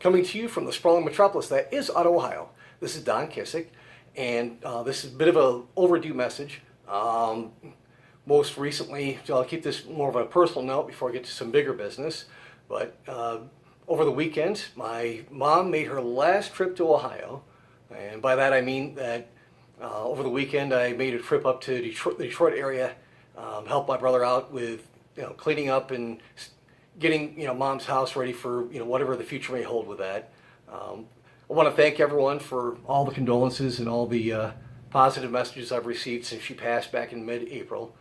Coming to you from the sprawling metropolis that is Otto, Ohio. This is Don Kissick, and this is a bit of an overdue message. Most recently, so I'll keep this more of a personal note before I get to some bigger business, but over the weekend, my mom made her last trip to Ohio, and by that I mean that over the weekend I made a trip up to the Detroit area, helped my brother out with cleaning up and getting mom's house ready for whatever the future may hold with that. I want to thank everyone for all the condolences and all the positive messages I've received since she passed back in mid-April.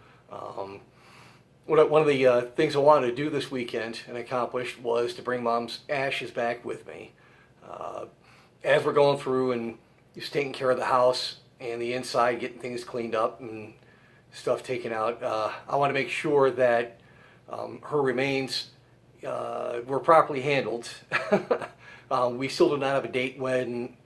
One of the things I wanted to do this weekend and accomplished was to bring mom's ashes back with me. As we're going through and just taking care of the house and the inside, getting things cleaned up and stuff taken out, I want to make sure that her remains were properly handled. We still do not have a date when,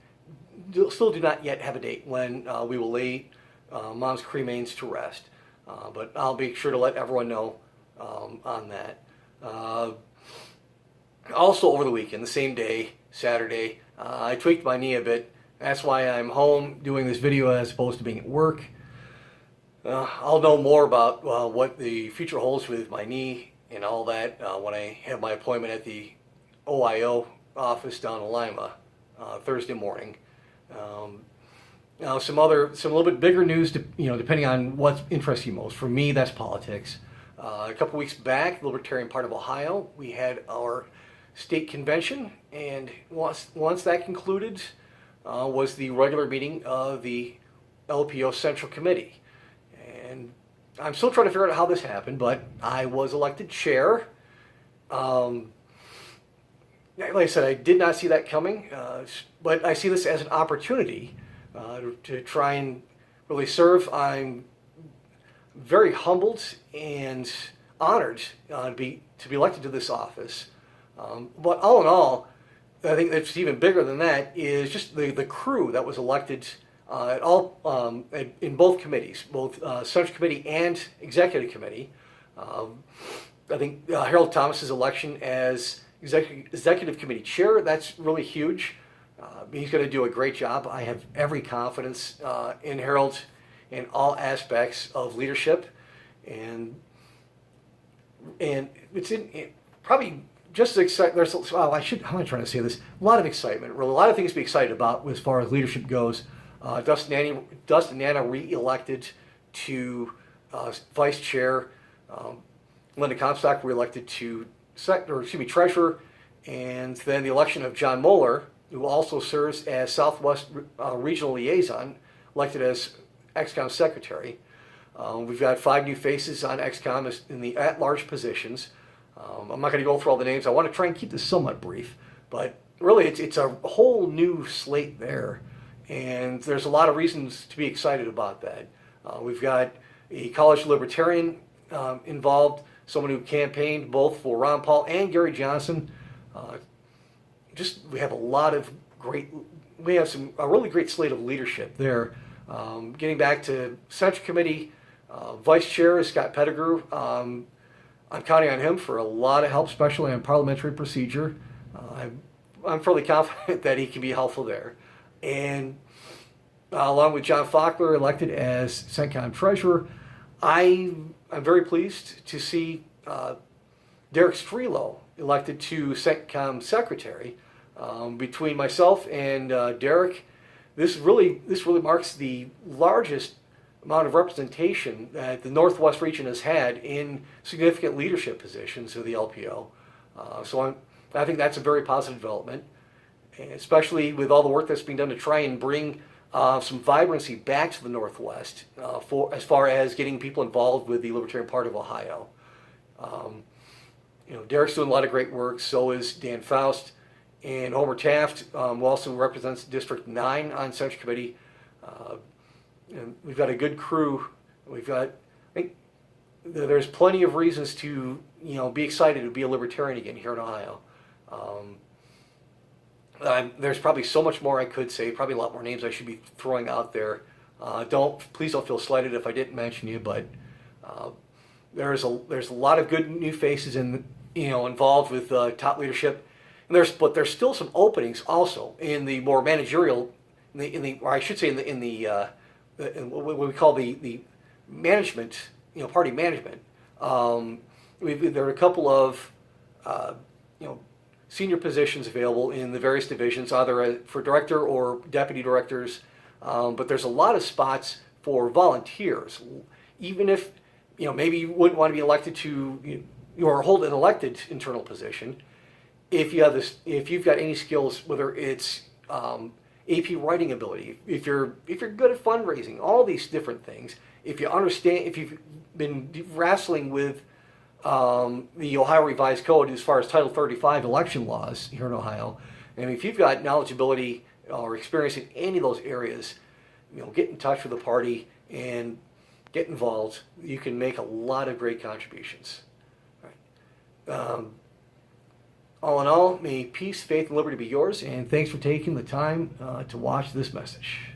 still do not yet have a date when we will lay mom's cremains to rest. But I'll be sure to let everyone know on that. Also over the weekend, the same day, Saturday, I tweaked my knee a bit. That's why I'm home doing this video as opposed to being at work. I'll know more about what the future holds with my knee and all that when I have my appointment at the OIO office down in Lima Thursday morning. Now some a little bit bigger news, depending on what interests you most. For me, that's politics. A couple weeks back, the Libertarian part of Ohio, we had our state convention, and once that concluded, was the regular meeting of the LPO Central Committee. And I'm still trying to figure out how this happened, but I was elected chair. Like I said, I did not see that coming, but I see this as an opportunity to try and really serve. I'm very humbled and honored to be elected to this office. But all in all, I think that's even bigger than that is just the crew that was elected in both committees, both Central Committee and Executive Committee. I think Harold Thomas's election as Executive Committee Chair, that's really huge. He's going to do a great job. I have every confidence in Harold in all aspects of leadership, and it's probably just as exciting. How am I trying to say this? A lot of excitement, really, a lot of things to be excited about as far as leadership goes. Dustin Nana re-elected to vice chair. Linda Comstock re-elected to treasurer, and then the election of John Moeller, who also serves as Southwest Regional Liaison, elected as XCOM Secretary. We've got 5 new faces on XCOM in the at-large positions. I'm not going to go through all the names. I want to try and keep this somewhat brief, but really it's a whole new slate there, and there's a lot of reasons to be excited about that. We've got a college Libertarian involved, someone who campaigned both for Ron Paul and Gary Johnson. We have a really great slate of leadership there. Getting back to Central Committee, Vice Chair is Scott Pettigrew. I'm counting on him for a lot of help, especially on parliamentary procedure. I'm fairly confident that he can be helpful there. And along with John Faulkner elected as CENTCOM Treasurer, I'm very pleased to see Derek Strelo elected to CENTCOM Secretary. Between myself and Derek, this really marks the largest amount of representation that the Northwest region has had in significant leadership positions of the LPO. So I think that's a very positive development, especially with all the work that's being done to try and bring some vibrancy back to the Northwest as far as getting people involved with the Libertarian part of Ohio. Derek's doing a lot of great work, so is Dan Faust. And Homer Taft, who also represents District 9 on Central Committee. And we've got a good crew. I think there's plenty of reasons to be excited to be a Libertarian again here in Ohio. There's probably so much more I could say, probably a lot more names I should be throwing out there. Please don't feel slighted if I didn't mention you, but there's a lot of good new faces involved with top leadership. And But there's still some openings also in the more managerial, or I should say in what we call the management, party management. There are a couple of senior positions available in the various divisions, either for director or deputy directors. But there's a lot of spots for volunteers, even if maybe you wouldn't want to be elected to or hold an elected internal position. If you've got any skills, whether it's AP writing ability, if you're good at fundraising, all these different things. If you've been wrestling with the Ohio Revised Code as far as Title 35 election laws here in Ohio, and if you've got knowledgeability or experience in any of those areas, get in touch with the party and get involved. You can make a lot of great contributions. All right. All in all, may peace, faith, and liberty be yours, and thanks for taking the time to watch this message.